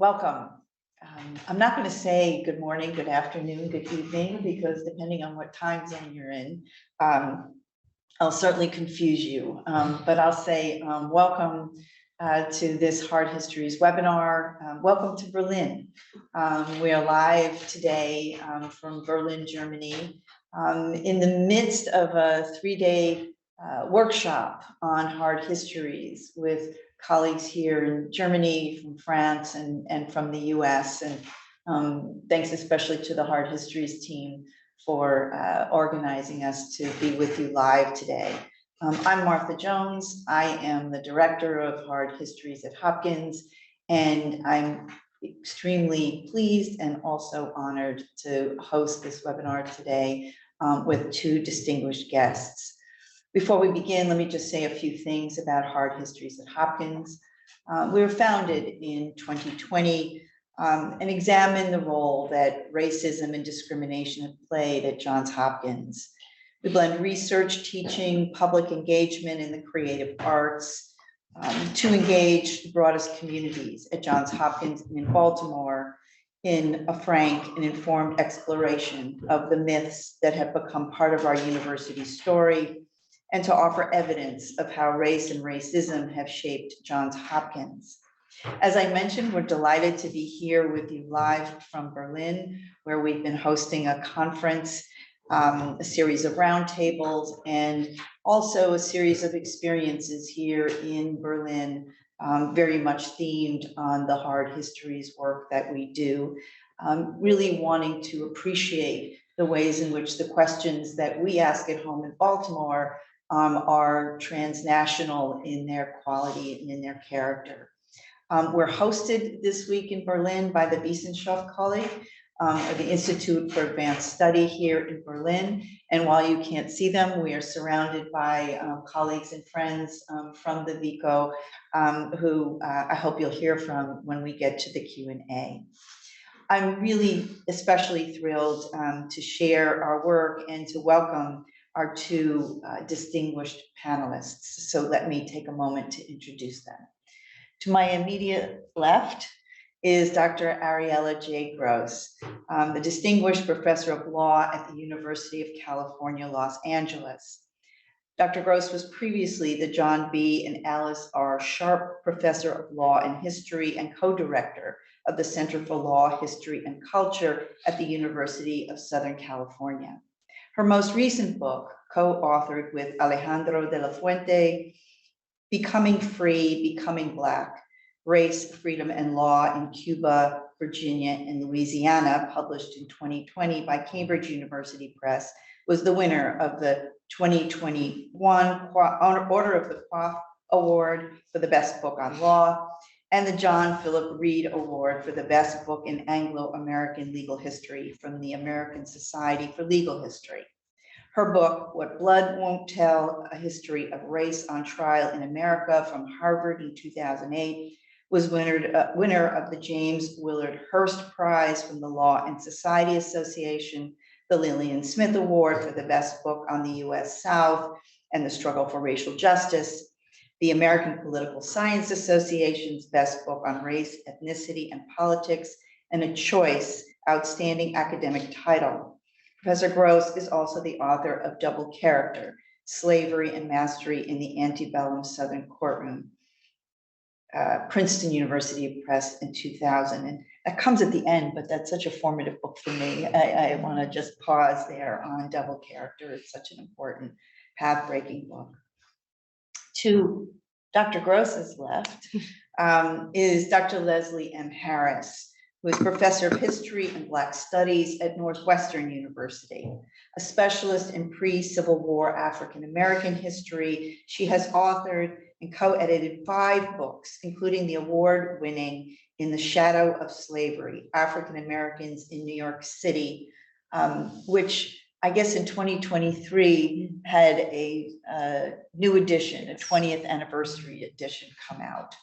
welcome. I'm not going to say good morning, good afternoon, good evening, because depending on what time zone you're in, I'll certainly confuse you. But I'll say welcome to this Hard Histories webinar. Welcome to Berlin. We are live today from Berlin, Germany, in the midst of a 3-day workshop on hard histories with colleagues here in Germany, from France, and from the US. And thanks especially to the Hard Histories team for organizing us to be with you live today. I'm Martha Jones. I am the director of Hard Histories at Hopkins, and I'm extremely pleased and also honored to host this webinar today with two distinguished guests. Before we begin, let me just say a few things about Hard Histories at Hopkins. We were founded in 2020 and examine the role that racism and discrimination have played at Johns Hopkins. We blend research, teaching, public engagement in the creative arts to engage the broadest communities at Johns Hopkins and in Baltimore in a frank and informed exploration of the myths that have become part of our university story, and to offer evidence of how race and racism have shaped Johns Hopkins. As I mentioned, we're delighted to be here with you live from Berlin, where we've been hosting a conference, a series of roundtables, and also a series of experiences here in Berlin, very much themed on the hard histories work that we do, really wanting to appreciate the ways in which the questions that we ask at home in Baltimore are transnational in their quality and in their character. We're hosted this week in Berlin by the Wissenschaft Kolleg, or the Institute for Advanced Study here in Berlin. And while you can't see them, we are surrounded by colleagues and friends from the WICO, who I hope you'll hear from when we get to the Q&A. I'm really especially thrilled to share our work and to welcome our two distinguished panelists. So let me take a moment to introduce them. To my immediate left is Dr. Ariela J. Gross, the Distinguished Professor of Law at the University of California, Los Angeles. Dr. Gross was previously the John B. and Alice R. Sharp Professor of Law and History and co-director of the Center for Law, History, and Culture at the University of Southern California. Her most recent book, co-authored with Alejandro de la Fuente, Becoming Free, Becoming Black, Race, Freedom, and Law in Cuba, Virginia, and Louisiana, published in 2020 by Cambridge University Press, was the winner of the 2021 Order of the Coif Award for the Best Book on Law, and the John Philip Reed Award for the Best Book in Anglo-American Legal History from the American Society for Legal History. Her book, What Blood Won't Tell, A History of Race on Trial in America from Harvard in 2008, was winner of the James Willard Hurst Prize from the Law and Society Association, the Lillian Smith Award for the Best Book on the US South and the Struggle for Racial Justice, the American Political Science Association's Best Book on Race, Ethnicity, and Politics, and a Choice Outstanding Academic Title. Professor Gross is also the author of Double Character, Slavery and Mastery in the Antebellum Southern Courtroom, Princeton University Press in 2000. And that comes at the end, but that's such a formative book for me. I want to just pause there on Double Character. It's such an important path-breaking book. To Dr. Gross's left is Dr. Leslie M. Harris, who is Professor of History and Black Studies at Northwestern University, a specialist in pre-Civil War African-American history. She has authored and co-edited 5 books, including the award-winning In the Shadow of Slavery, African-Americans in New York City, which I guess in 2023 had a new edition, a 20th anniversary edition come out.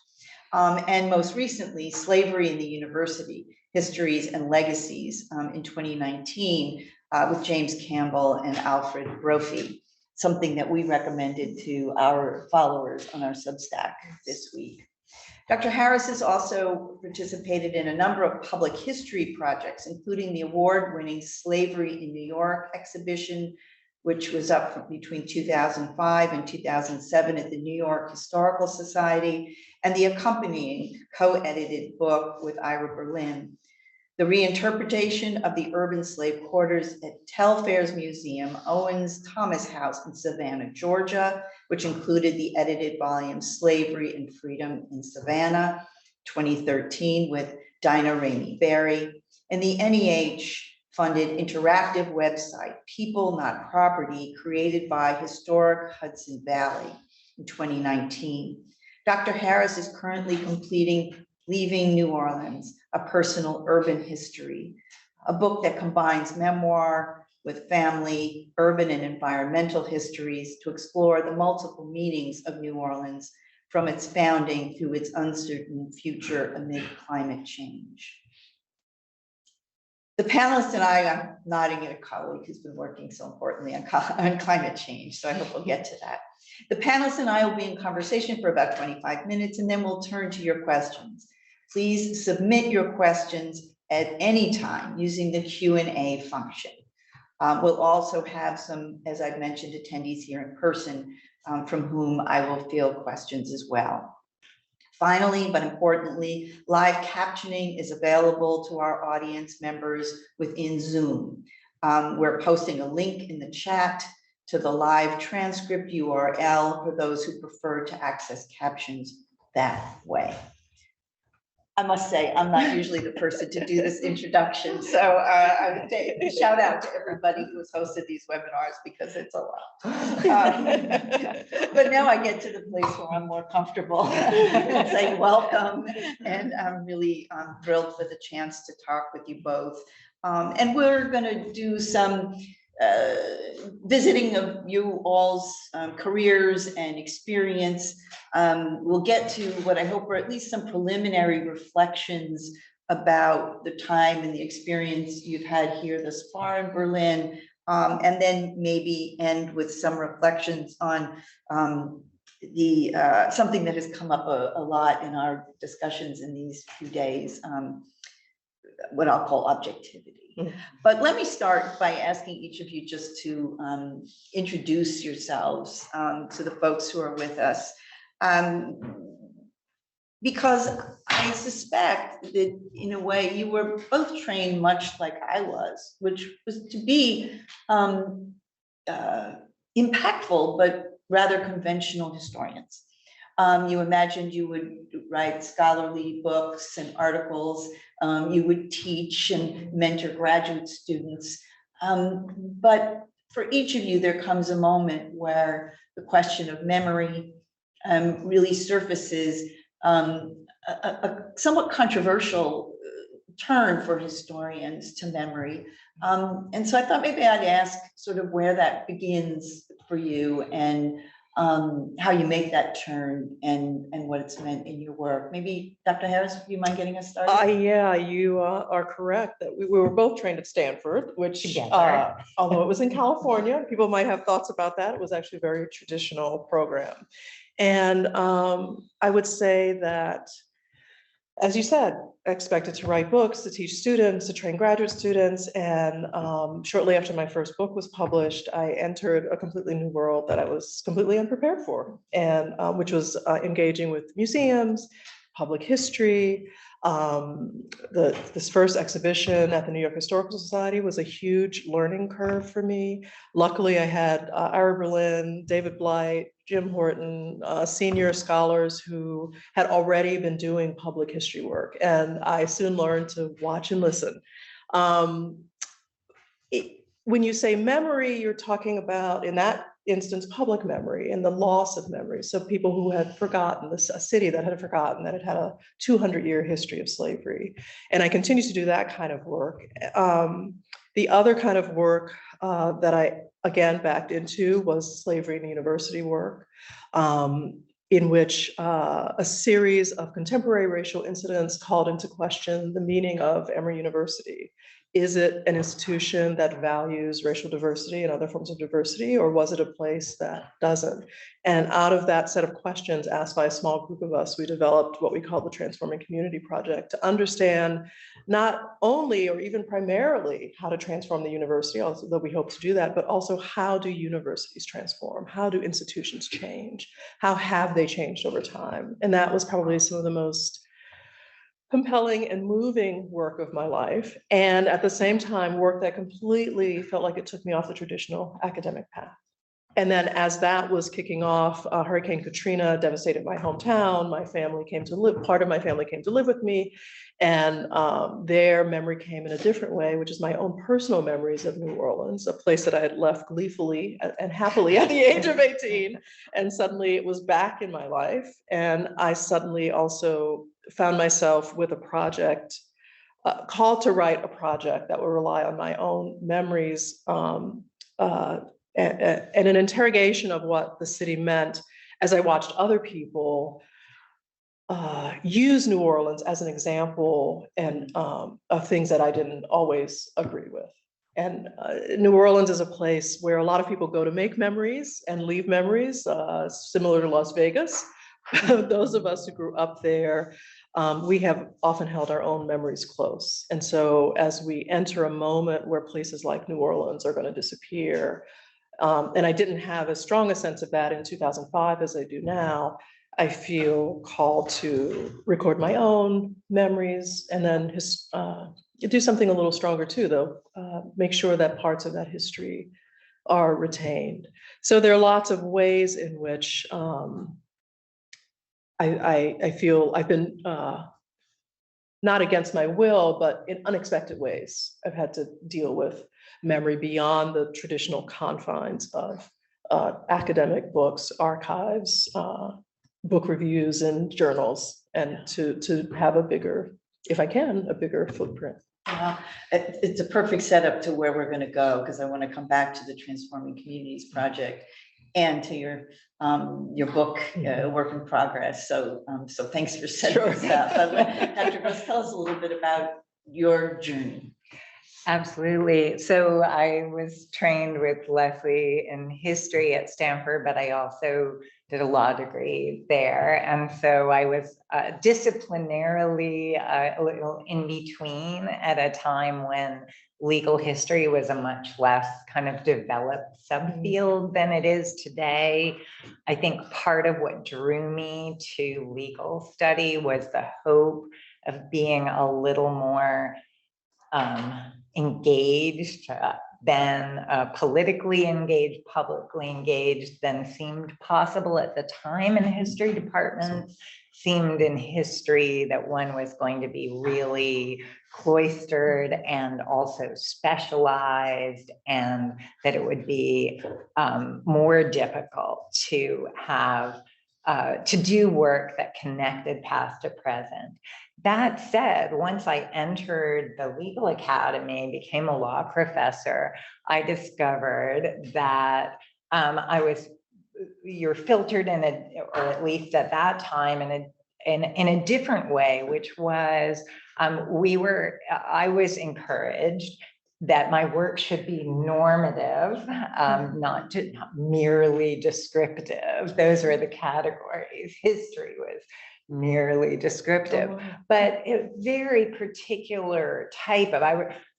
And most recently, Slavery in the University, Histories and Legacies in 2019 with James Campbell and Alfred Brophy, something that we recommended to our followers on our Substack this week. Dr. Harris has also participated in a number of public history projects, including the award-winning Slavery in New York exhibition, which was up between 2005 and 2007 at the New York Historical Society, and the accompanying co-edited book with Ira Berlin. The reinterpretation of the urban slave quarters at Telfair's Museum, Owens Thomas House in Savannah, Georgia, which included the edited volume Slavery and Freedom in Savannah, 2013, with Dinah Ramey Berry, and the NEH-funded interactive website, People Not Property, created by Historic Hudson Valley in 2019. Dr. Harris is currently completing Leaving New Orleans, A Personal Urban History, a book that combines memoir with family, urban, and environmental histories to explore the multiple meanings of New Orleans from its founding through its uncertain future amid climate change. The panelists and I'm nodding at a colleague who's been working so importantly on climate change, so I hope we'll get to that. The panelists and I will be in conversation for about 25 minutes, and then we'll turn to your questions. Please submit your questions at any time using the Q&A function. We'll also have some, as I've mentioned, attendees here in person from whom I will field questions as well. Finally, but importantly, live captioning is available to our audience members within Zoom. We're posting a link in the chat to the live transcript URL for those who prefer to access captions that way. I must say, I'm not usually the person to do this introduction, so I would say a shout out to everybody who has hosted these webinars because it's a lot. But now I get to the place where I'm more comfortable saying welcome, and I'm really thrilled for the chance to talk with you both. And we're going to do some visiting of you all's careers and experience. We'll get to what I hope are at least some preliminary reflections about the time and the experience you've had here thus far in Berlin, and then maybe end with some reflections on something that has come up a lot in our discussions in these few days, what I'll call objectivity. But let me start by asking each of you just to introduce yourselves to the folks who are with us. Because I suspect that in a way you were both trained much like I was, which was to be impactful, but rather conventional historians. You imagined you would write scholarly books and articles, you would teach and mentor graduate students. But for each of you, there comes a moment where the question of memory really surfaces, a somewhat controversial turn for historians to memory. And so I thought maybe I'd ask sort of where that begins for you, and how you make that turn, and what it's meant in your work. Maybe Dr. Harris, do you mind getting us started? Yeah, you are correct that we were both trained at Stanford, which although it was in California, people might have thoughts about that. It was actually a very traditional program. And I would say that, as you said, expected to write books, to teach students, to train graduate students. And shortly after my first book was published, I entered a completely new world that I was completely unprepared for, and which was engaging with museums, public history. This first exhibition at the New York Historical Society was a huge learning curve for me. Luckily, I had Ira Berlin, David Blight, Jim Horton, senior scholars who had already been doing public history work, and I soon learned to watch and listen. When you say memory, you're talking about, in that instance, public memory and the loss of memory. So people who had forgotten, a city that had forgotten that it had a 200-year history of slavery. And I continue to do that kind of work. The other kind of work that I, again, backed into was slavery and university work. in which a series of contemporary racial incidents called into question the meaning of Emory University. Is it an institution that values racial diversity and other forms of diversity, or was it a place that doesn't? And out of that set of questions asked by a small group of us, we developed what we call the Transforming Community Project to understand not only or even primarily how to transform the university, although we hope to do that, but also how do universities transform? How do institutions change? How have they changed over time? And that was probably some of the most compelling and moving work of my life. And at the same time, work that completely felt like it took me off the traditional academic path. And then as that was kicking off, Hurricane Katrina devastated my hometown. My family came to live, part of my family came to live with me. And their memory came in a different way, which is my own personal memories of New Orleans, a place that I had left gleefully and happily at the age of 18. And suddenly it was back in my life. And I suddenly also found myself with a project, called to write a project that would rely on my own memories and an interrogation of what the city meant as I watched other people use New Orleans as an example and of things that I didn't always agree with. And New Orleans is a place where a lot of people go to make memories and leave memories, similar to Las Vegas. Those of us who grew up there, we have often held our own memories close. And so as we enter a moment where places like New Orleans are going to disappear, and I didn't have as strong a sense of that in 2005 as I do now, I feel called to record my own memories and then do something a little stronger too, though, make sure that parts of that history are retained. So there are lots of ways in which I feel I've been not against my will, but in unexpected ways. I've had to deal with memory beyond the traditional confines of academic books, archives, book reviews, and journals, and to have a bigger, if I can, a bigger footprint. It's a perfect setup to where we're going to go, because I want to come back to the Transforming Communities Project and to your book, Work in Progress. So thanks for setting this up. Dr. Gross, tell us a little bit about your journey. Absolutely. So I was trained with Leslie in history at Stanford, but I also did a law degree there. And so I was disciplinarily a little in between at a time when legal history was a much less kind of developed subfield than it is today. I think part of what drew me to legal study was the hope of being a little more engaged than politically engaged, publicly engaged than seemed possible at the time in history departments. Seemed in history that one was going to be really cloistered and also specialized, and that it would be more difficult to have to do work that connected past to present. That said, once I entered the legal academy, became a law professor, I discovered that you're filtered in or at least at that time in a different way, which was I was encouraged that my work should be normative, not merely descriptive. Those were the categories. History was merely descriptive, but a very particular type of,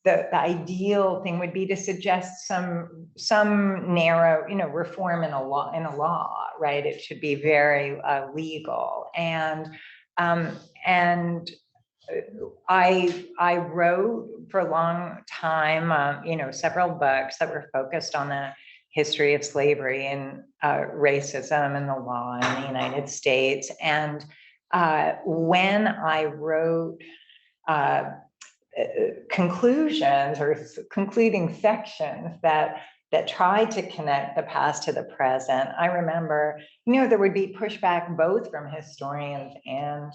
the ideal thing would be to suggest some narrow, reform in a law, right? It should be very legal. And I wrote for a long time, several books that were focused on the history of slavery and racism and the law in the United States. And when I wrote conclusions or concluding sections that tried to connect the past to the present, I remember, there would be pushback both from historians and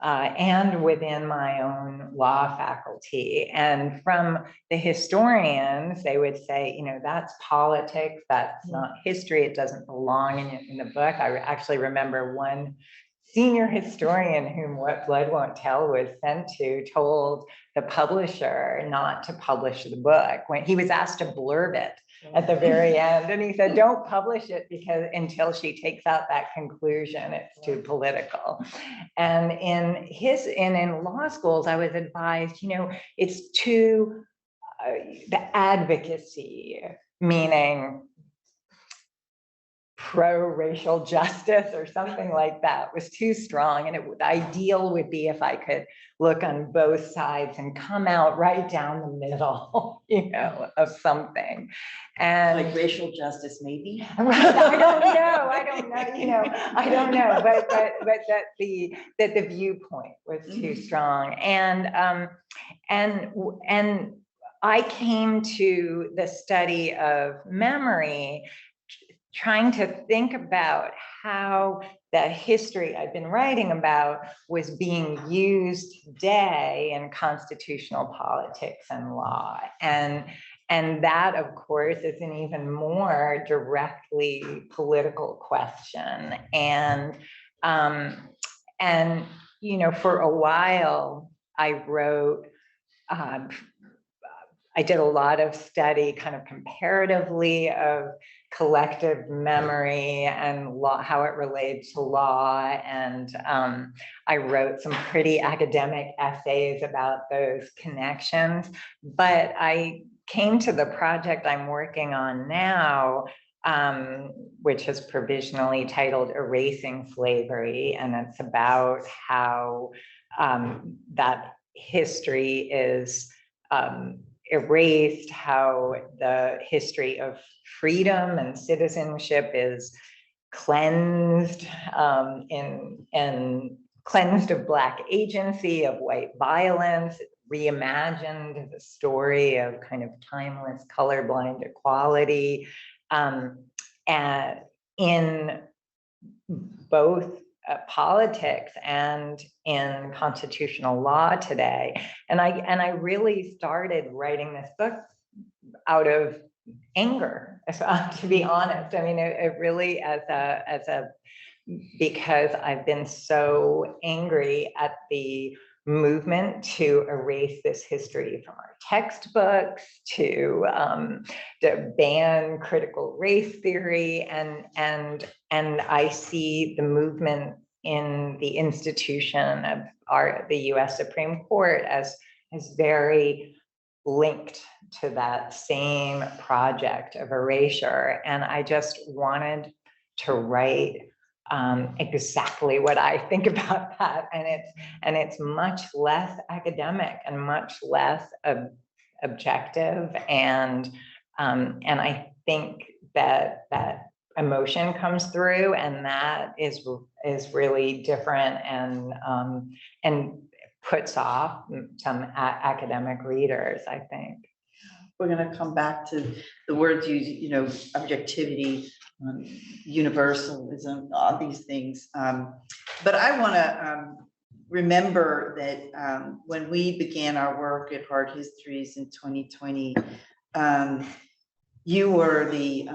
and within my own law faculty. And from the historians, they would say, you know, that's politics, that's not history, it doesn't belong in the book. I actually remember one senior historian whom What Blood Won't Tell was sent to told the publisher not to publish the book when he was asked to blurb it at the very end. And he said, don't publish it because until she takes out that conclusion, it's too political. And in law schools, I was advised, you know, it's too, the advocacy, meaning pro-racial justice or something like that, was too strong. And the ideal would be if I could look on both sides and come out right down the middle, you know, of something. And like racial justice, maybe. I don't know, you know, I don't know, but that the viewpoint was too strong. And I came to the study of memory trying to think about how the history I've been writing about was being used today in constitutional politics and law. And that, of course, is an even more directly political question. And you know, for a while, I wrote, I did a lot of study kind of comparatively of collective memory and law, how it relates to law. And I wrote some pretty academic essays about those connections. But I came to the project I'm working on now, which is provisionally titled Erasing Slavery. And it's about how that history is erased, how the history of freedom and citizenship is cleansed and cleansed of Black agency, of white violence, reimagined as a story of kind of timeless colorblind equality, and in both politics and in constitutional law today. And I really started writing this book out of anger, to be honest. I mean, it really because I've been so angry at the movement to erase this history from our textbooks, to ban critical race theory, and I see the movement in the institution of the U.S. Supreme Court as very linked to that same project of erasure. And I just wanted to write exactly what I think about that. And it's much less academic and much less objective. And I think that emotion comes through, and that is really different and puts off some academic readers, I think. We're going to come back to the words you know, objectivity, universalism, all these things. But I want to remember that when we began our work at Hard Histories in 2020, you were the,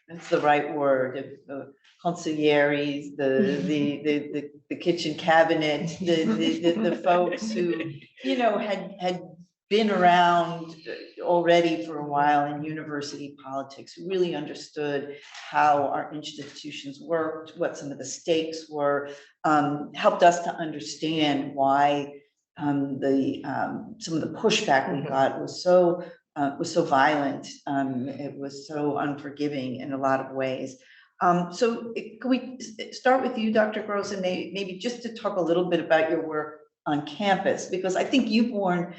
that's the right word, the consiglieres, the kitchen cabinet, the folks who, you know, had been around already for a while in university politics, who really understood how our institutions worked, what some of the stakes were, helped us to understand why some of the pushback we got was so violent. It was so unforgiving in a lot of ways. So can we start with you, Dr. Gross, and maybe just to talk a little bit about your work on campus, because I think you've worn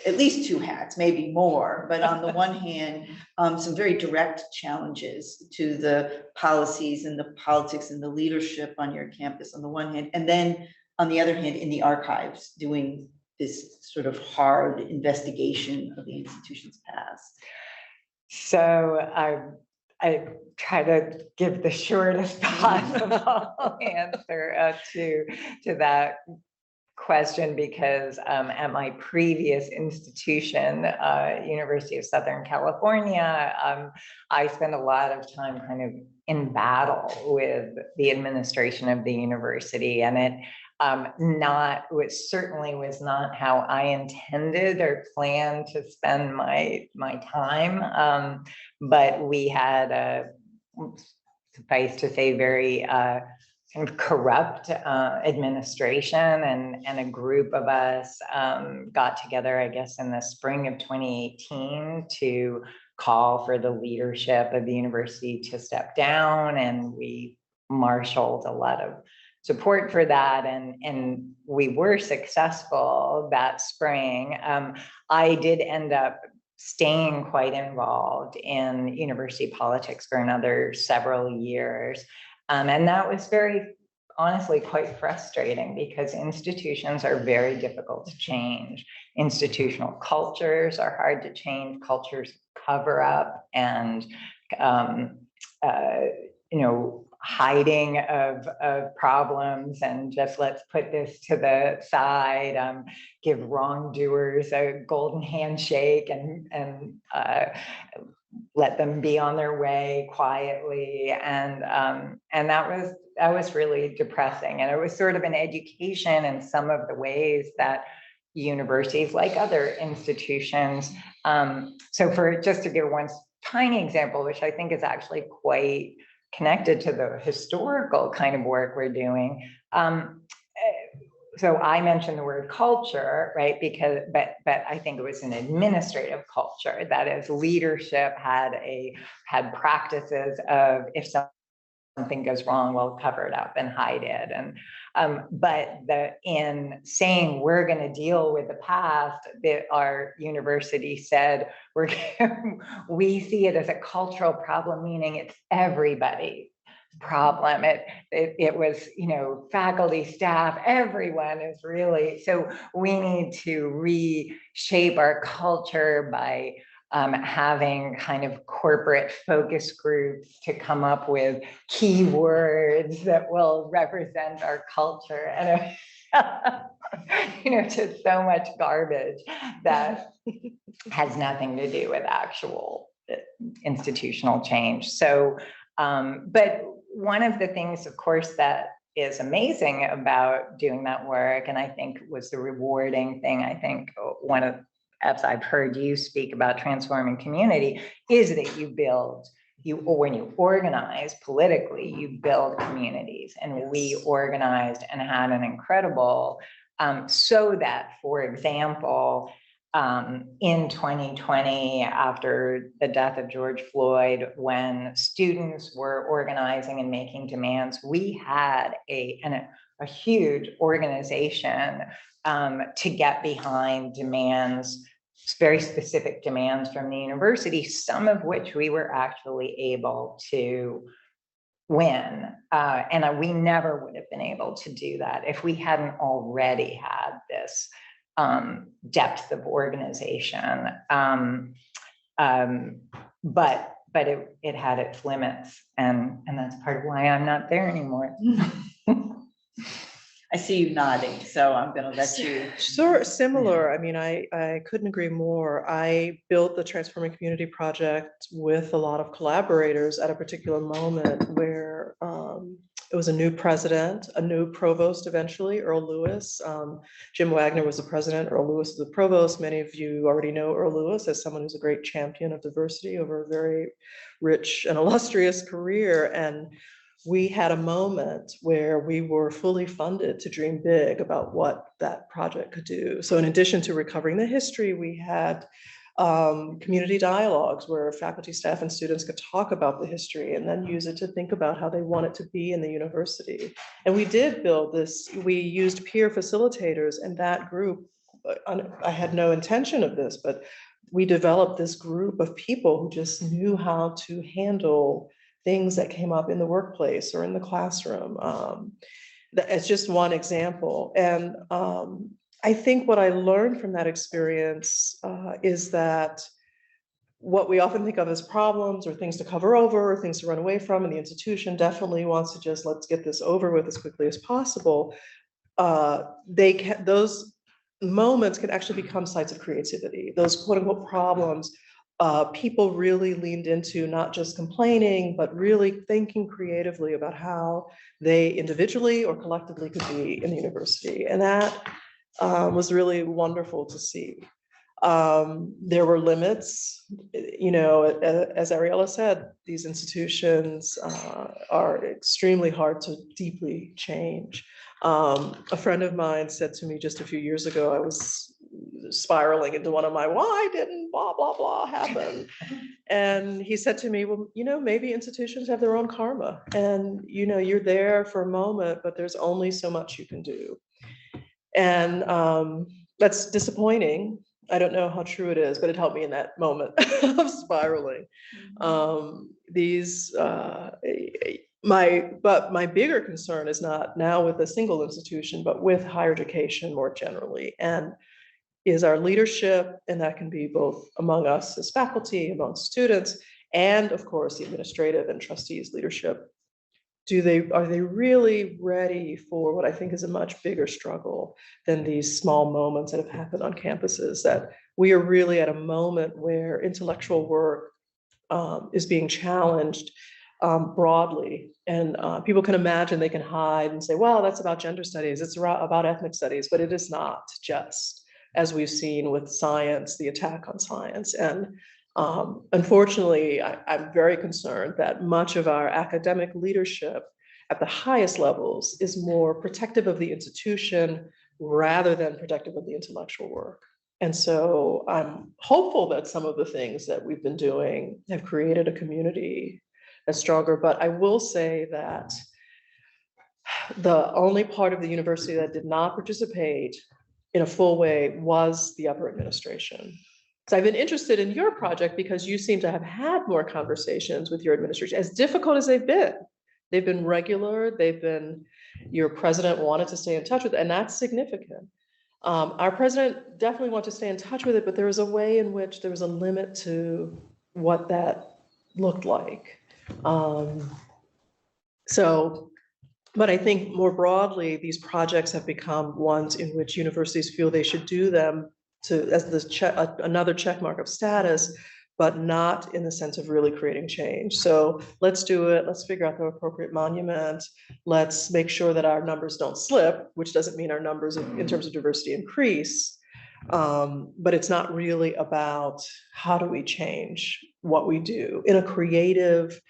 at least two hats, maybe more, but on the one hand, some very direct challenges to the policies and the politics and the leadership on your campus on the one hand, and then on the other hand, in the archives, doing this sort of hard investigation of the institution's past. So I try to give the shortest possible answer to that question, because at my previous institution, University of Southern California, I spent a lot of time kind of in battle with the administration of the university, and it certainly was not how I intended or planned to spend my time. But we had suffice to say, very kind of corrupt administration, and a group of us got together, I guess, in the spring of 2018 to call for the leadership of the university to step down, and we marshaled a lot of support for that, and we were successful that spring. I did end up staying quite involved in university politics for another several years. And that was very, honestly, quite frustrating, because institutions are very difficult to change. Institutional cultures are hard to change. Cultures cover up and, hiding of problems, and just let's put this to the side, give wrongdoers a golden handshake, and let them be on their way quietly, and that was really depressing, and it was sort of an education in some of the ways that universities, like other institutions, so for just to give one tiny example, which I think is actually quite connected to the historical kind of work we're doing. So I mentioned the word culture, right? But I think it was an administrative culture. That is, leadership had practices of, if something goes wrong, we'll cover it up and hide it. And but in saying we're going to deal with the past, our university said we see it as a cultural problem, meaning it's everybody's problem. It was, faculty, staff, everyone is really, so we need to reshape our culture by having kind of corporate focus groups to come up with keywords that will represent our culture, and just so much garbage that has nothing to do with actual institutional change. So, but one of the things, of course, that is amazing about doing that work, and I think was the rewarding thing, I think one of, as I've heard you speak about transforming community, is that when you organize politically, you build communities. And we organized and had an incredible, so that, for example, in 2020, after the death of George Floyd, when students were organizing and making demands, we had a huge organization to get behind demands, very specific demands from the university, some of which we were actually able to win. And we never would have been able to do that if we hadn't already had this depth of organization. But it had its limits, and that's part of why I'm not there anymore. I see you nodding, so I'm going to let you. Sure, similar. I mean, I couldn't agree more. I built the Transforming Community Project with a lot of collaborators at a particular moment where it was a new president, a new provost eventually, Earl Lewis. Jim Wagner was the president, Earl Lewis was the provost. Many of you already know Earl Lewis as someone who's a great champion of diversity over a very rich and illustrious career. And we had a moment where we were fully funded to dream big about what that project could do. So in addition to recovering the history, we had community dialogues where faculty, staff, and students could talk about the history and then use it to think about how they want it to be in the university. And we did build this, we used peer facilitators, and that group, I had no intention of this, but we developed this group of people who just knew how to handle things that came up in the workplace or in the classroom. It's just one example. And I think what I learned from that experience is that what we often think of as problems or things to cover over, or things to run away from, and the institution definitely wants to just, let's get this over with as quickly as possible. Those moments can actually become sites of creativity. Those quote unquote problems, people really leaned into not just complaining, but really thinking creatively about how they individually or collectively could be in the university. And that was really wonderful to see. There were limits, as Ariela said, these institutions are extremely hard to deeply change. A friend of mine said to me just a few years ago, I was spiraling into one of my, why didn't blah, blah, blah happen? And he said to me, well, maybe institutions have their own karma, and, you're there for a moment, but there's only so much you can do. And that's disappointing. I don't know how true it is, but it helped me in that moment of spiraling. My bigger concern is not now with a single institution, but with higher education more generally, and is our leadership, and that can be both among us as faculty, among students, and of course the administrative and trustees leadership. Are they really ready for what I think is a much bigger struggle than these small moments that have happened on campuses? That we are really at a moment where intellectual work is being challenged broadly, and people can imagine they can hide and say, well, that's about gender studies, it's about ethnic studies, but it is not just, as we've seen with science, the attack on science. And unfortunately, I'm very concerned that much of our academic leadership at the highest levels is more protective of the institution rather than protective of the intellectual work. And so I'm hopeful that some of the things that we've been doing have created a community that's stronger. But I will say that the only part of the university that did not participate in a full way was the upper administration. So I've been interested in your project because you seem to have had more conversations with your administration, as difficult as they've been. They've been regular, your president wanted to stay in touch with it, and that's significant. Our president definitely wanted to stay in touch with it, but there was a way in which there was a limit to what that looked like. But I think more broadly, these projects have become ones in which universities feel they should do them as another check mark of status, but not in the sense of really creating change. So let's do it. Let's figure out the appropriate monument. Let's make sure that our numbers don't slip, which doesn't mean our numbers in terms of diversity increase. But it's not really about how do we change what we do in a creative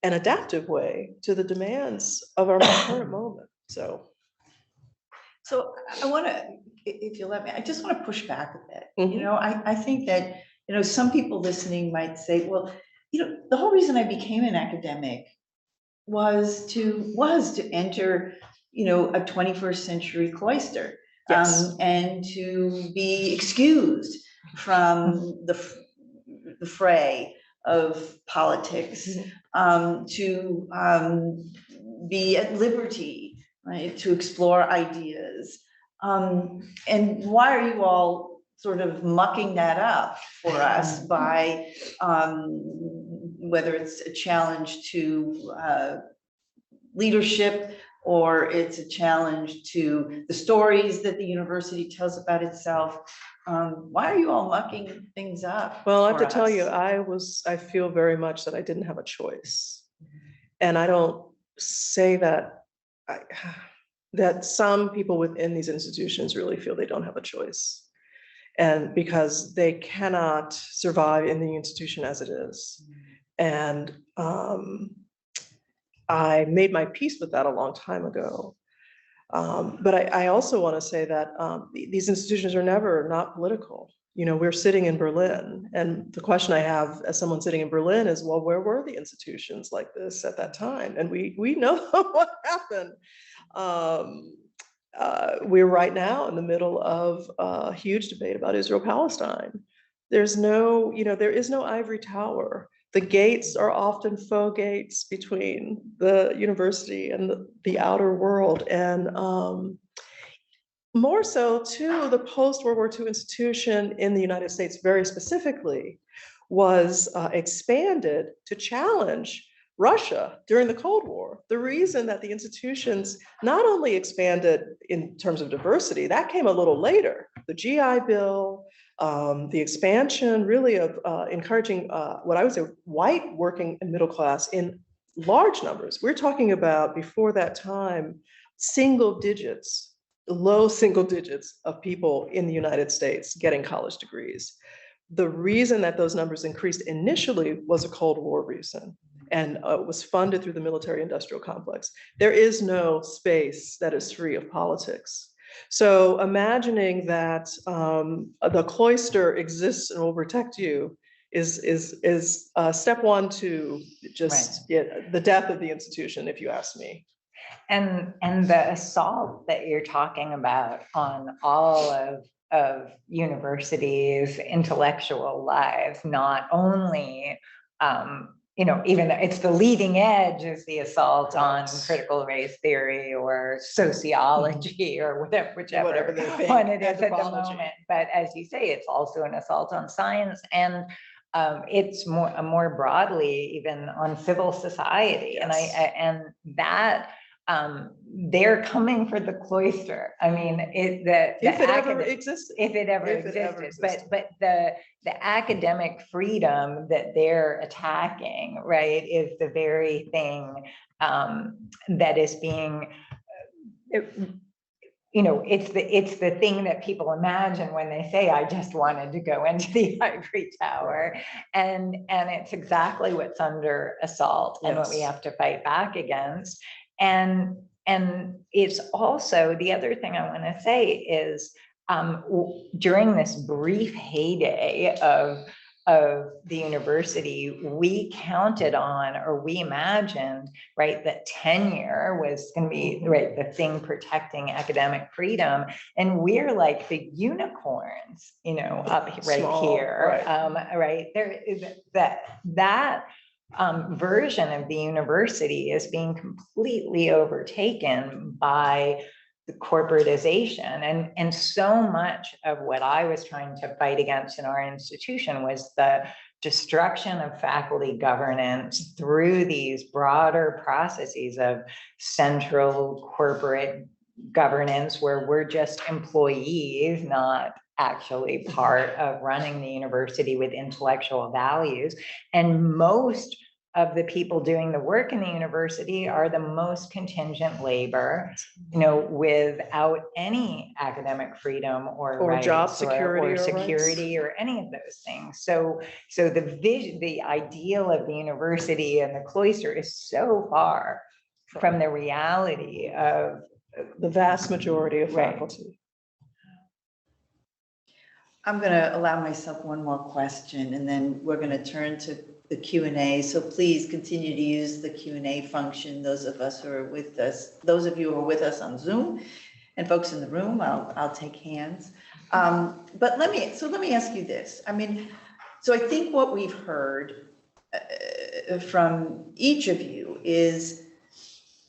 and adaptive way to the demands of our current moment. So I want to, if you let me, I just want to push back a bit. Mhm. I think that, some people listening might say, well, the whole reason I became an academic was to enter, a 21st century cloister. Yes. And to be excused from the fray of politics, to be at liberty, right, to explore ideas. And why are you all sort of mucking that up for us by whether it's a challenge to leadership, or it's a challenge to the stories that the university tells about itself? Why are you all mucking things up? Well, I have to tell us? you, I feel very much that I didn't have a choice. And I don't say that, that some people within these institutions really feel they don't have a choice. And because they cannot survive in the institution as it is. And I made my peace with that a long time ago. But I also want to say that these institutions are never not political. We're sitting in Berlin, and the question I have as someone sitting in Berlin is, well, where were the institutions like this at that time? And we know what happened. We're right now in the middle of a huge debate about Israel-Palestine. There is no ivory tower. The gates are often faux gates between the university and the outer world. And more so too, the post-World War II institution in the United States very specifically was expanded to challenge Russia during the Cold War. The reason that the institutions not only expanded in terms of diversity, that came a little later, the GI Bill, the expansion really of encouraging what I would say white working and middle class in large numbers. We're talking about, before that time, single digits, low single digits of people in the United States getting college degrees. The reason that those numbers increased initially was a Cold War reason, and was funded through the military-industrial complex. There is no space that is free of politics. So imagining that the cloister exists and will protect you is step one to just the death of the institution, if you ask me. And the assault that you're talking about on all of universities' intellectual lives, not only even though it's the leading edge is the assault on critical race theory or sociology or whichever one it is at the moment. But as you say, it's also an assault on science, and it's more broadly even on civil society. Yes. And that they're coming for the cloister. I mean, if it ever existed. But the academic freedom that they're attacking, right, is the very thing that is being, it's the thing that people imagine when they say, I just wanted to go into the ivory tower. And it's exactly what's under assault and what we have to fight back against. And it's also, the other thing I want to say is during this brief heyday of the university, we counted on, or we imagined, right, that tenure was going to be, right, the thing protecting academic freedom. And we're like the unicorns, up right small, here, right. There is that version of the university is being completely overtaken by the corporatization. And so much of what I was trying to fight against in our institution was the destruction of faculty governance through these broader processes of central corporate governance, where we're just employees, not actually part of running the university with intellectual values. And most of the people doing the work in the university are the most contingent labor, without any academic freedom or job security or any of those things. So the ideal of the university and the cloister is so far from the reality of the vast majority of faculty. I'm going to allow myself one more question, and then we're going to turn to the Q&A. So please continue to use the Q&A function. Those of us who are with us, those of you who are with us on Zoom, and folks in the room, I'll take hands. But let me ask you this. I mean, so I think what we've heard from each of you is,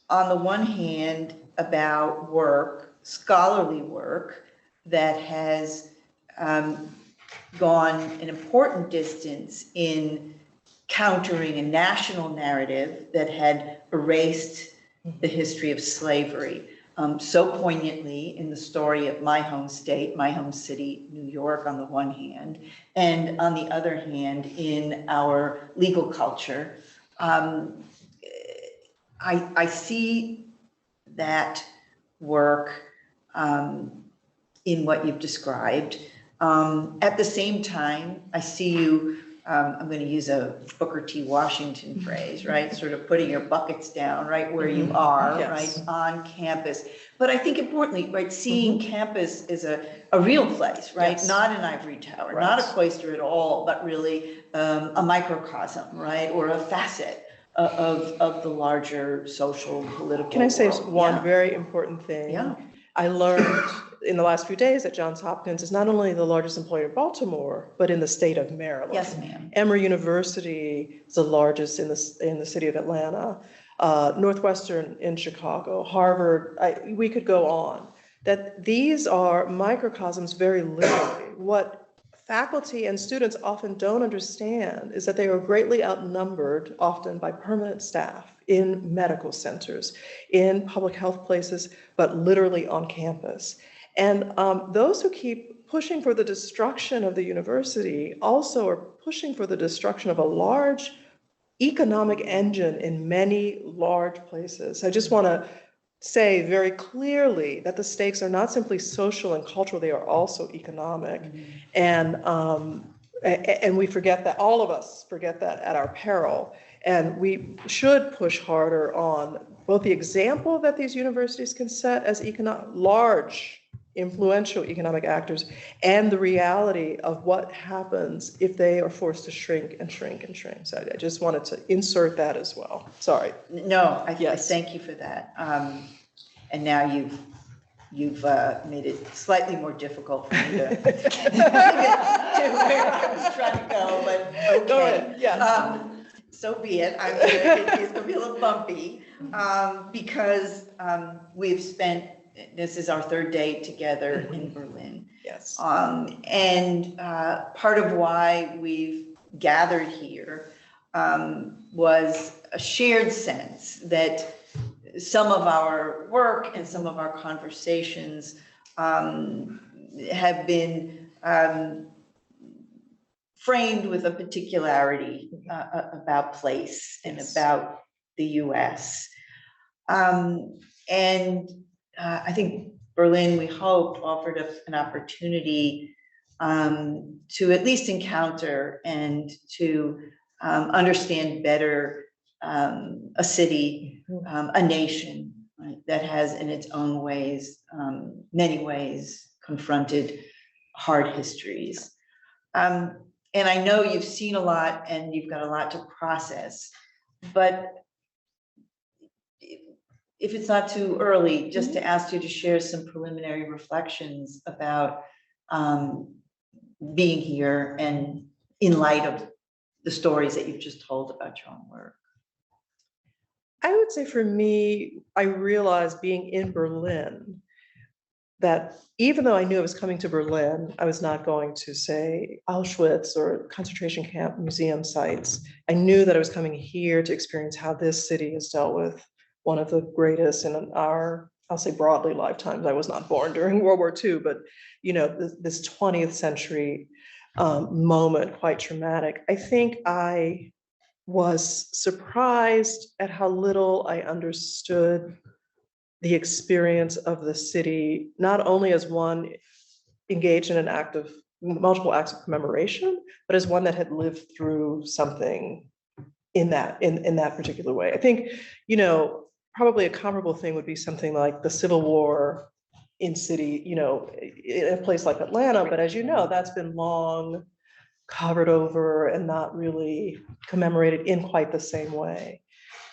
on the one hand, about work, scholarly work, that has gone an important distance in countering a national narrative that had erased the history of slavery so poignantly in the story of my home state, my home city, New York, on the one hand, and on the other hand, in our legal culture. I see that work in what you've described. At the same time, I see you, I'm going to use a Booker T. Washington phrase, right? Sort of putting your buckets down right where you are, right, on campus. But I think importantly, right, seeing campus is a real place, right? Not an ivory tower, not a cloister at all, but really a microcosm, right? Or a facet of the larger social, political Can I say world. one very important thing? I learned in the last few days that Johns Hopkins is not only the largest employer in Baltimore, but in the state of Maryland. Yes, ma'am. Emory University is the largest in the city of Atlanta. Northwestern in Chicago, Harvard, we could go on. That these are microcosms very literally. What faculty and students often don't understand is that they are greatly outnumbered often by permanent staff in medical centers, in public health places, but literally on campus. And those who keep pushing for the destruction of the university also are pushing for the destruction of a large economic engine in many large places. I just want to say very clearly that the stakes are not simply social and cultural, they are also economic. And we forget that, all of us forget that at our peril. And we should push harder on both the example that these universities can set as large, influential economic actors, and the reality of what happens if they are forced to shrink and shrink and shrink. So I just wanted to insert that as well. Sorry. No, I thank you for that. And now you've made it slightly more difficult for me to to where I was trying to go, but okay. Go ahead. Yes. So be it. It's going to be a little bumpy because we've spent, this is our third day together in Berlin. Yes. And part of why we've gathered here was a shared sense that some of our work and some of our conversations have been framed with a particularity about place and about the US. I think Berlin, we hoped, offered us an opportunity to at least encounter and to understand better a city, a nation, right, that has in its own ways, many ways, confronted hard histories. And I know you've seen a lot and you've got a lot to process, but if it's not too early, just to ask you to share some preliminary reflections about being here and in light of the stories that you've just told about your own work. I would say for me, I realized being in Berlin that even though I knew I was coming to Berlin, I was not going to say Auschwitz or concentration camp museum sites. I knew that I was coming here to experience how this city has dealt with one of the greatest in our, I'll say broadly, lifetimes. I was not born during World War II, but you know, this 20th century moment, quite traumatic. I think I was surprised at how little I understood the experience of the city, not only as one engaged in multiple acts of commemoration, but as one that had lived through something in that particular way. I think, you know, probably a comparable thing would be something like the Civil War in city, you know, in a place like Atlanta, but as you know, that's been long covered over and not really commemorated in quite the same way.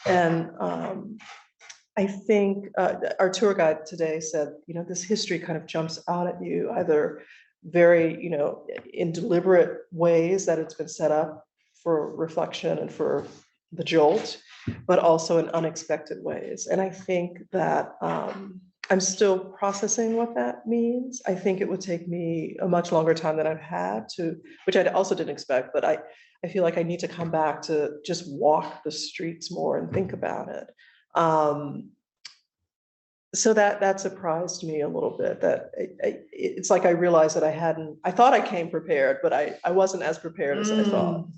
And I think our tour guide today said, you know, this history kind of jumps out at you, either very, you know, in deliberate ways that it's been set up for reflection and for the jolt, but also in unexpected ways. And I think that I'm still processing what that means. I think it would take me a much longer time than I've had to, which I also didn't expect, but I feel like I need to come back to just walk the streets more and think about it. So that surprised me a little bit, that it's like I realized that I thought I came prepared, but I wasn't as prepared as I thought.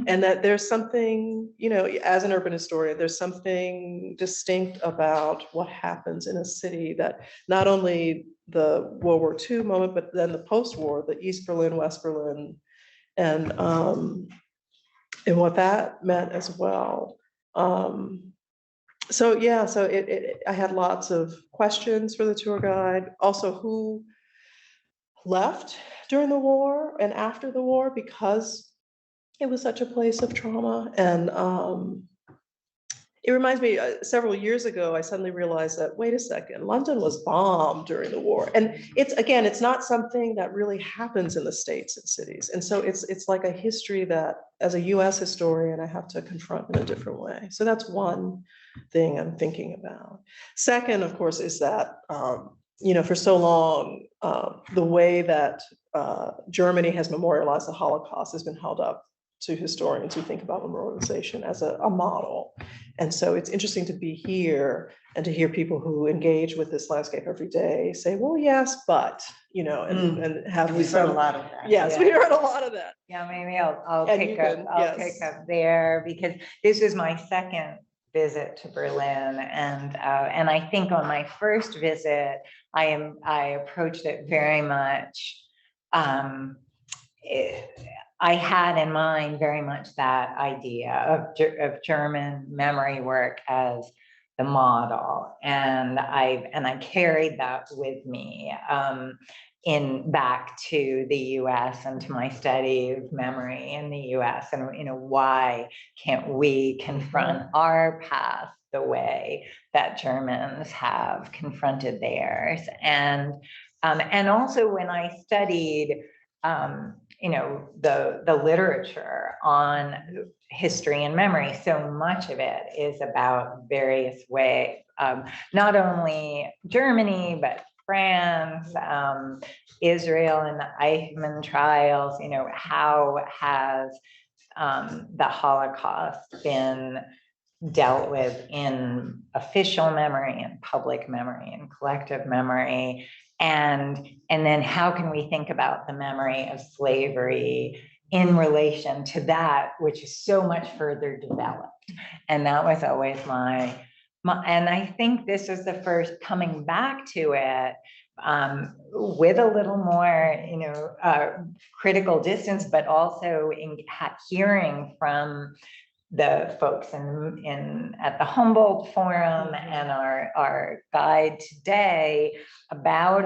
And that there's something, you know, as an urban historian, there's something distinct about what happens in a city that not only the World War II moment, but then the post-war, the East Berlin, West Berlin, and what that meant as well. So yeah, so I had lots of questions for the tour guide. Also, who left during the war and after the war because it was such a place of trauma. And it reminds me, several years ago, I suddenly realized that, wait a second, London was bombed during the war. And it's not something that really happens in the States and cities. And so it's like a history that, as a US historian, I have to confront in a different way. So that's one thing I'm thinking about. Second, of course, is that, you know, for so long, the way that Germany has memorialized the Holocaust has been held up to historians who think about memorialization as a model. And so it's interesting to be here and to hear people who engage with this landscape every day say, well, yes, but, and have We've heard a lot of that. Yes, we heard a lot of that. Yeah, maybe I'll And pick you up, can, I'll yes. pick up there, because this is my second visit to Berlin. And I think on my first visit, I approached it very much, I had in mind very much that idea of German memory work as the model, and I carried that with me back to the U.S. and to my study of memory in the U.S. And why can't we confront our past the way that Germans have confronted theirs? And also when I studied the literature on history and memory, so much of it is about various ways, not only Germany, but France, Israel and the Eichmann trials. How has the Holocaust been dealt with in official memory and public memory and collective memory? And then how can we think about the memory of slavery in relation to that, which is so much further developed? And that was always and I think this is the first coming back to it with a little more, critical distance, but also hearing from the folks at the Humboldt Forum and our guide today about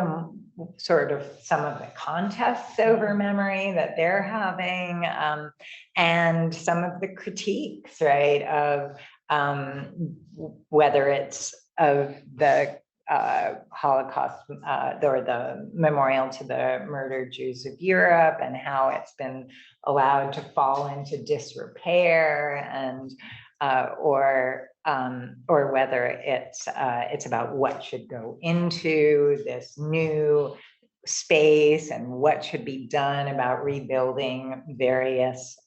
sort of some of the contests over memory that they're having, and some of the critiques, right, of whether it's of the Holocaust or the memorial to the murdered Jews of Europe, and how it's been allowed to fall into disrepair, and or whether it's about what should go into this new space and what should be done about rebuilding various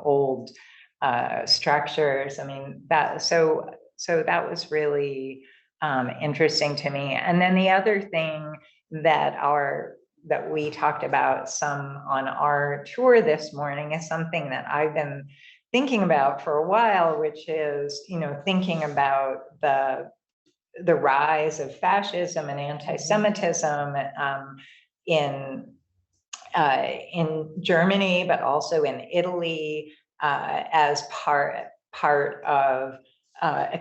old structures. I mean, so that was really interesting to me. And then the other thing that we talked about some on our tour this morning is something that I've been thinking about for a while, which is, thinking about the rise of fascism and anti-Semitism in Germany, but also in Italy, as part of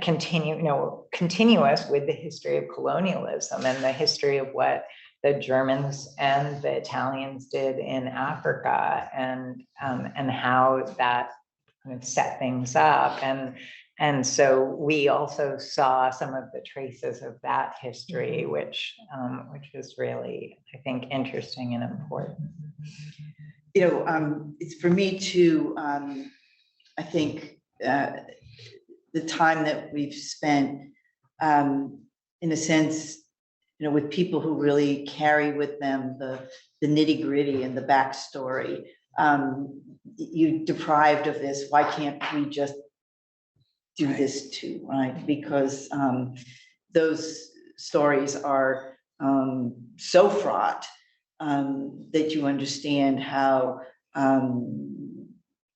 continuous with the history of colonialism and the history of what the Germans and the Italians did in Africa, and how that kind of set things up. And so we also saw some of the traces of that history, which is really, I think, interesting and important. It's for me too. I think the time that we've spent, in a sense, with people who really carry with them the nitty-gritty and the backstory, you deprived of this. Why can't we just do this too, right? Because those stories are so fraught that you understand how an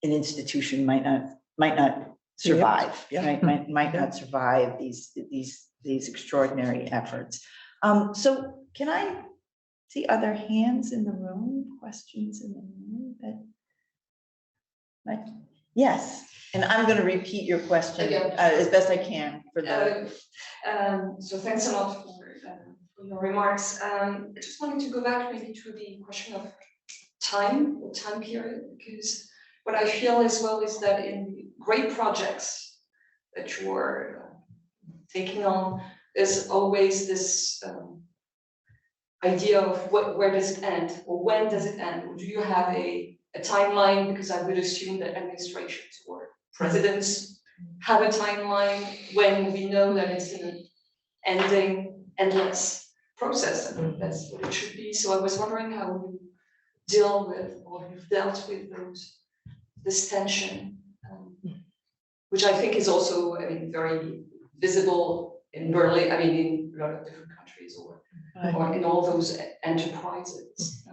institution might not survive, right? Might not survive these extraordinary efforts. So can I see other hands in the room? Questions in the room? Yes, and I'm going to repeat your question as best I can for the. So thanks a lot for your remarks. I just wanted to go back maybe to the question of time period, because what I feel as well is that in great projects that you're taking on, there's always this idea of where does it end, or when does it end? Or do you have a timeline? Because I would assume that administrations or presidents have a timeline when we know that it's an endless process. I mean, that's what it should be. So I was wondering how you deal with, or you've dealt with this tension, which I think is also, I mean, very visible in Berlin, I mean, in a lot of different countries, or in all those enterprises.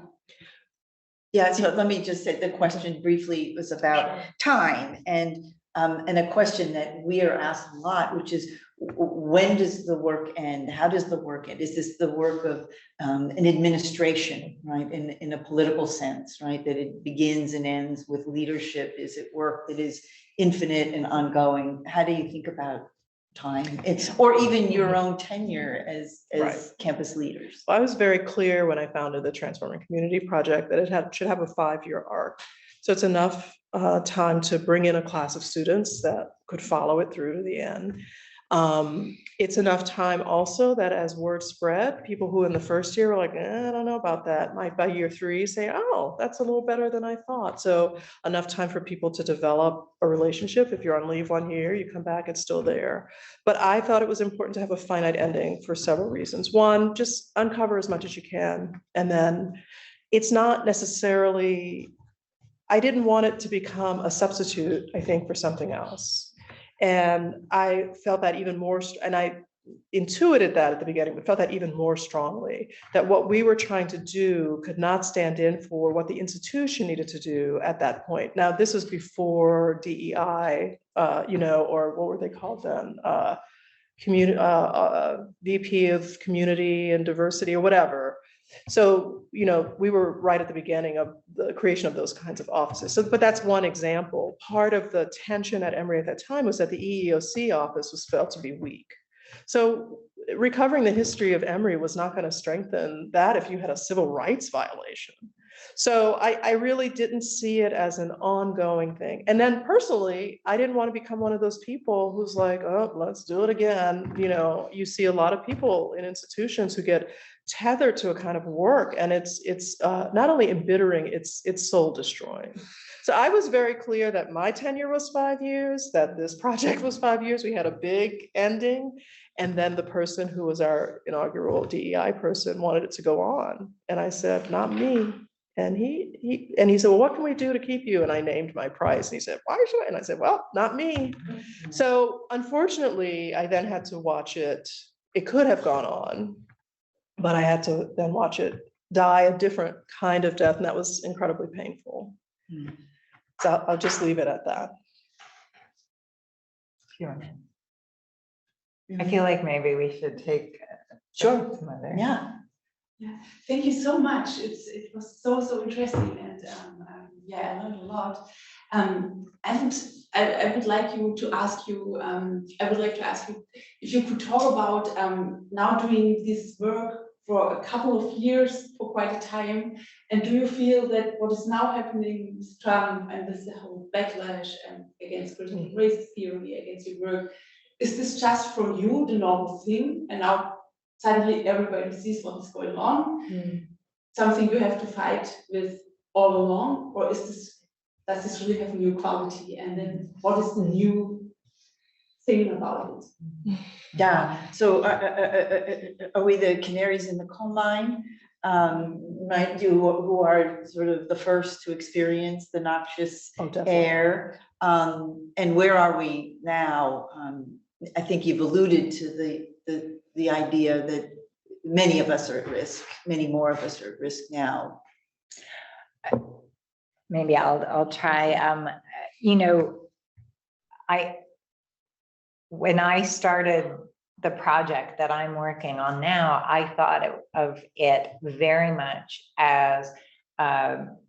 Yeah, so let me just say, the question briefly was about time, and a question that we are asked a lot, which is, when does the work end? How does the work end? Is this the work of an administration, right? In a political sense, right? That it begins and ends with leadership? Is it work that is infinite and ongoing? How do you think about time? Or even your own tenure as campus leaders? Well, I was very clear when I founded the Transforming Community Project that it should have a 5-year arc. So it's enough time to bring in a class of students that could follow it through to the end. It's enough time also that as word spread, people who in the first year were like, I don't know about that, might by year 3 say, oh, that's a little better than I thought. So enough time for people to develop a relationship. If you're on leave 1 year, you come back, it's still there. But I thought it was important to have a finite ending for several reasons. One, just uncover as much as you can. And then it's not necessarily, I didn't want it to become a substitute, I think, for something else. And I felt that even more, and I intuited that at the beginning, but felt that even more strongly, that what we were trying to do could not stand in for what the institution needed to do at that point. Now, this was before DEI, or what were they called then? VP of Community and Diversity or whatever. So, we were right at the beginning of the creation of those kinds of offices. So, but that's one example. Part of the tension at Emory at that time was that the EEOC office was felt to be weak. So recovering the history of Emory was not going to strengthen that if you had a civil rights violation. So I really didn't see it as an ongoing thing. And then personally, I didn't want to become one of those people who's like, oh, let's do it again. You see a lot of people in institutions who get tethered to a kind of work, and it's not only embittering, it's soul destroying. So I was very clear that my tenure was 5 years, that this project was 5 years. We had a big ending. And then the person who was our inaugural DEI person wanted it to go on. And I said, not me. And he said, well, what can we do to keep you? And I named my price. And he said, why should I? And I said, well, not me. So unfortunately, I then had to watch it. It could have gone on, but I had to then watch it die a different kind of death. And that was incredibly painful. So I'll just leave it at that. I feel like maybe we should take Sure. some other. Yeah. Yeah, thank you so much. It was so interesting, and I learned a lot. And I would like to ask you if you could talk about now doing this work for a couple of years, for quite a time, and do you feel that what is now happening with Trump and with the whole backlash against critical race theory, against your work, is this just for you the normal thing, and now suddenly everybody sees what's going on, something you have to fight with all along, or does this really have a new quality? And then what is the new thing about it? Yeah, so are we the canaries in the coal mine? Right, who are sort of the first to experience the noxious air? And where are we now? I think you've alluded to the idea that many of us are at risk, many more of us are at risk now. Maybe I'll try. When I started the project that I'm working on now, I thought of it very much as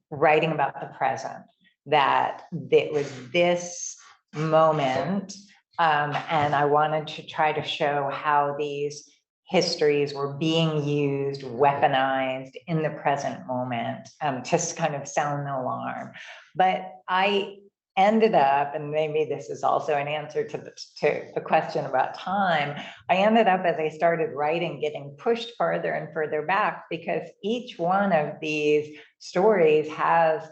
writing about the present, that it was this moment, and I wanted to try to show how these histories were being used, weaponized in the present moment, to kind of sound the alarm. But I ended up, and maybe this is also an answer to the question about time, I ended up, as I started writing, getting pushed further and further back, because each one of these stories has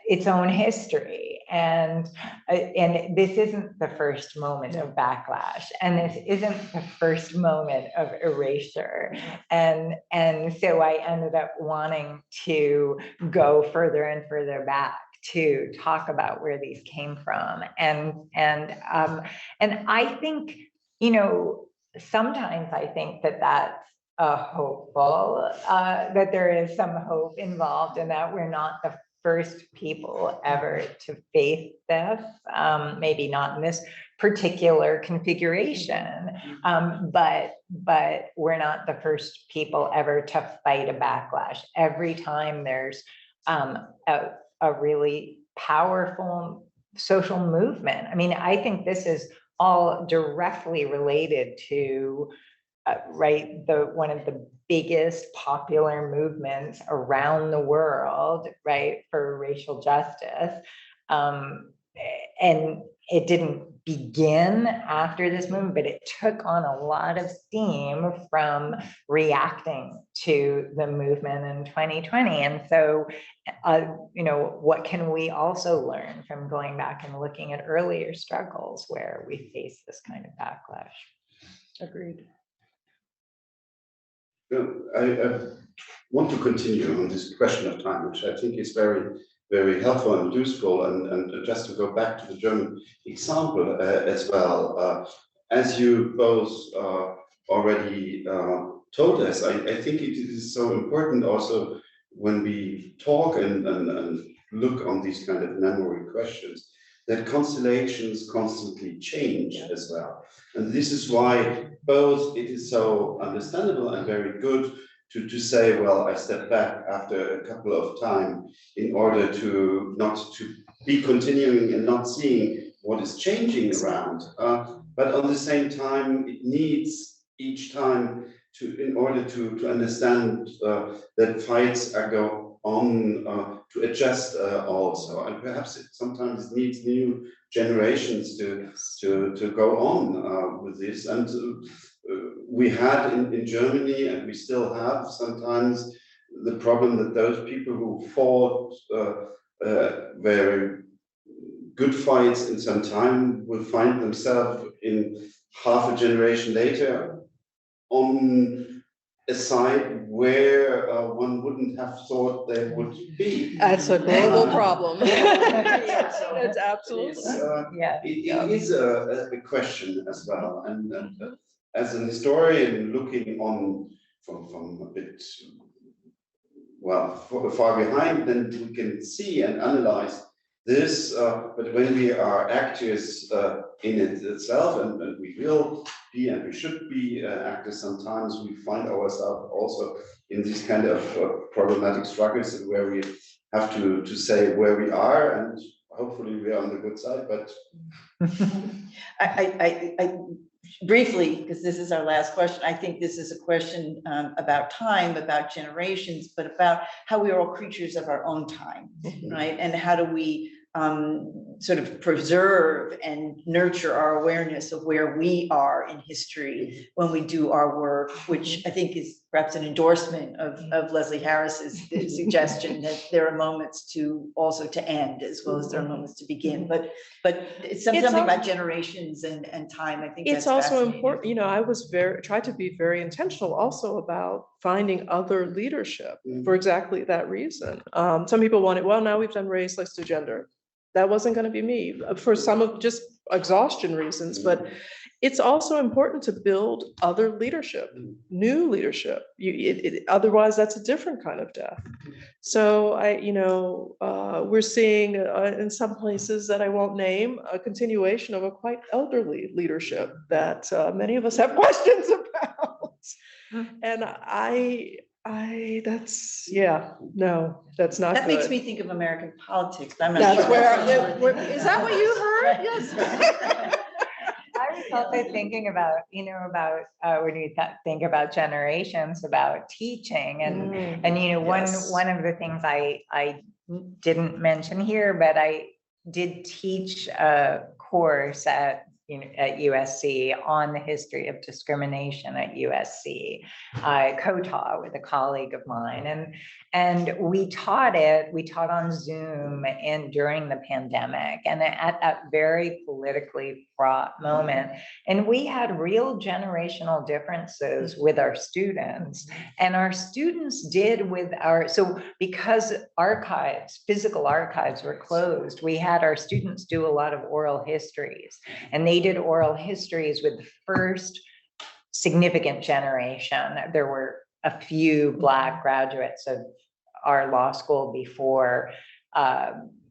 its own history. And this isn't the first moment of backlash, and this isn't the first moment of erasure. And so I ended up wanting to go further and further back to talk about where these came from. And I think, you know, sometimes I think that that's hopeful, that there is some hope involved in that we're not the first people ever to face this, maybe not in this particular configuration, but we're not the first people ever to fight a backlash. Every time there's a really powerful social movement. I mean, I think this is all directly related to one of the biggest popular movements around the world, right, for racial justice. And it didn't begin after this movement, but it took on a lot of steam from reacting to the movement in 2020. And so, you know, what can we also learn from going back and looking at earlier struggles where we face this kind of backlash? Agreed. I want to continue on this question of time, which I think is very, very helpful and useful. And just to go back to the German example as well, as you both already told us, I think it is so important also when we talk and look on these kind of memory questions, that constellations constantly change as well. And this is why both it is so understandable and very good to say, well, I step back after a couple of time in order to not to be continuing and not seeing what is changing around. But on the same time, it needs each time in order to understand that fights are go on to adjust also, and perhaps it sometimes needs new generations to go on with this. And we had in Germany, and we still have sometimes, the problem that those people who fought very good fights in some time will find themselves in half a generation later on a side where one wouldn't have thought they would be. That's a global problem. So It's absolutely. It is a question as well. And as an historian looking on from a bit, well, far behind, then we can see and analyze this, but when we are actors in it itself, and we will be and we should be actors, sometimes we find ourselves also in these kind of problematic struggles where we have to say where we are, and hopefully we are on the good side. But I briefly, because this is our last question, I think this is a question about time, about generations, but about how we are all creatures of our own time, right? And how do we sort of preserve and nurture our awareness of where we are in history when we do our work, which I think is perhaps an endorsement of Leslie Harris's suggestion that there are moments to also to end as well as there are moments to begin. But it's something about generations and time. I think it's also important. You know, I was tried to be very intentional also about finding other leadership for exactly that reason. Some people wanted, well, now we've done race, let's do gender. That wasn't going to be me for some of just exhaustion reasons, but it's also important to build other leadership, new leadership. Otherwise, that's a different kind of death. So we're seeing in some places that I won't name a continuation of a quite elderly leadership that many of us have questions about. And that's not that good. makes me think of American politics. But I'm not That's sure. is that what you heard? Yes. I was also thinking about, when you think about generations, about teaching, and one of the things I didn't mention here, but I did teach a course at USC on the history of discrimination at USC. I co-taught with a colleague of mine, And we taught on Zoom and during the pandemic and at that very politically fraught moment. And we had real generational differences with our students. And our students did with so because physical archives were closed, we had our students do a lot of oral histories. And they did oral histories with the first significant generation. There were a few Black graduates of our law school before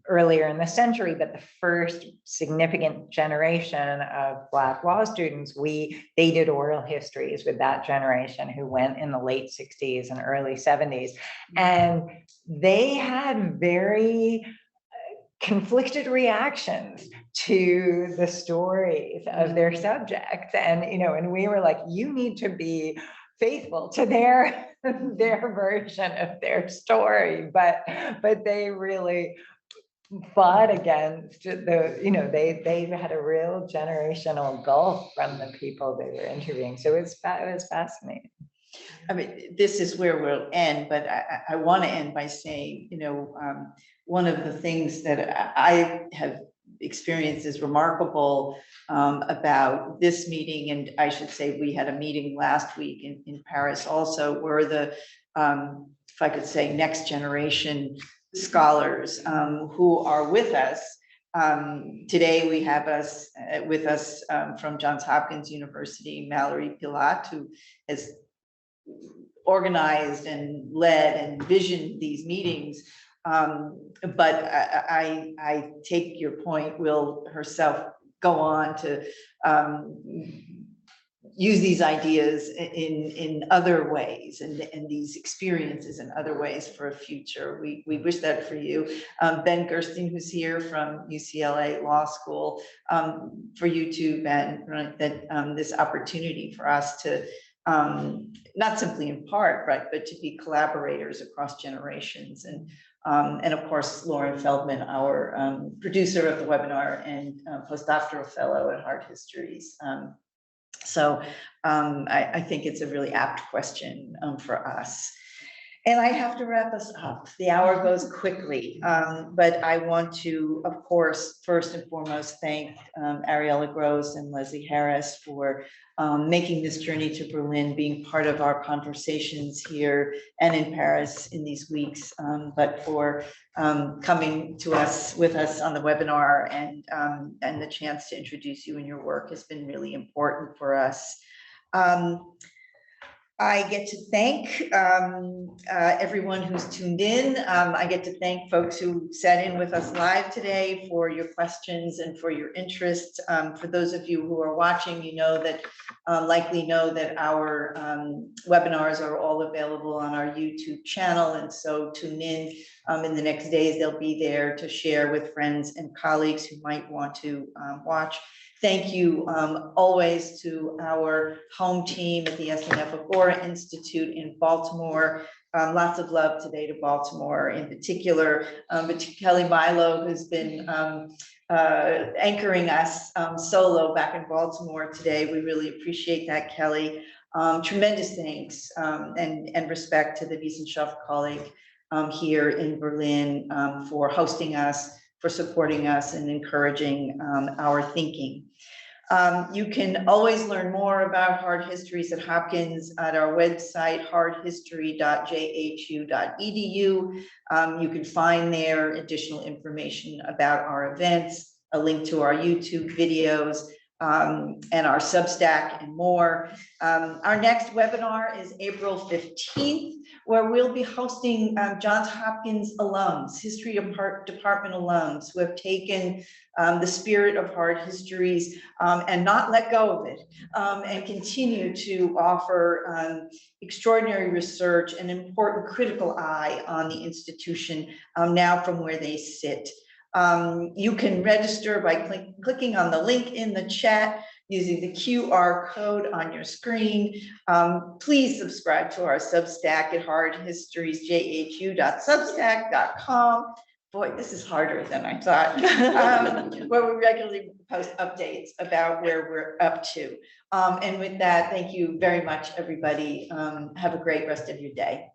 earlier in the century, but the first significant generation of Black law students, they did oral histories with that generation who went in the late 60s and early 70s. And they had very conflicted reactions to the stories of their subjects. And, and we were like, you need to be faithful to their version of their story, but they really fought against they had a real generational gulf from the people they were interviewing. So it was fascinating. I mean, this is where we'll end, but I want to end by saying, one of the things that I have experienced is remarkable about this meeting, and I should say we had a meeting last week in Paris also, where the, if I could say, next generation scholars who are with us. Today we have with us from Johns Hopkins University, Mallory Pilat, who has organized and led and visioned these meetings. But I take your point, will herself go on to use these ideas in other ways and these experiences in other ways for a future. We wish that for you. Ben Gerstein, who's here from UCLA Law School, for you too, Ben, right, that this opportunity for us to not simply impart, right, but to be collaborators across generations. And of course, Lauren Feldman, our producer of the webinar and postdoctoral fellow at Hard Histories. So I think it's a really apt question for us. And I have to wrap us up. The hour goes quickly, but I want to, of course, first and foremost, thank Ariela Gross and Leslie Harris for making this journey to Berlin, being part of our conversations here and in Paris in these weeks, but for coming to us with us on the webinar and the chance to introduce you and your work has been really important for us. I get to thank everyone who's tuned in. I get to thank folks who sat in with us live today for your questions and for your interest. For those of you who are watching, likely know that our webinars are all available on our YouTube channel. And so tune in the next days. They'll be there to share with friends and colleagues who might want to watch. Thank you always to our home team at the SNF Agora Institute in Baltimore. Lots of love today to Baltimore in particular, but to Kelly Milo, who's been anchoring us solo back in Baltimore today. We really appreciate that, Kelly. Tremendous thanks and respect to the Wissenschaft colleague here in Berlin for hosting us, for supporting us and encouraging our thinking. You can always learn more about Hard Histories at Hopkins at our website, hardhistory.jhu.edu. You can find there additional information about our events, a link to our YouTube videos, and our Substack and more. Our next webinar is April 15th, where we'll be hosting Johns Hopkins alums, history department alums who have taken the spirit of Hard Histories and not let go of it, and continue to offer extraordinary research and important critical eye on the institution now from where they sit. You can register by clicking on the link in the chat using the QR code on your screen. Please subscribe to our Substack at hardhistoriesjhu.substack.com. Boy, this is harder than I thought, where we regularly post updates about where we're up to. And with that, thank you very much, everybody. Have a great rest of your day.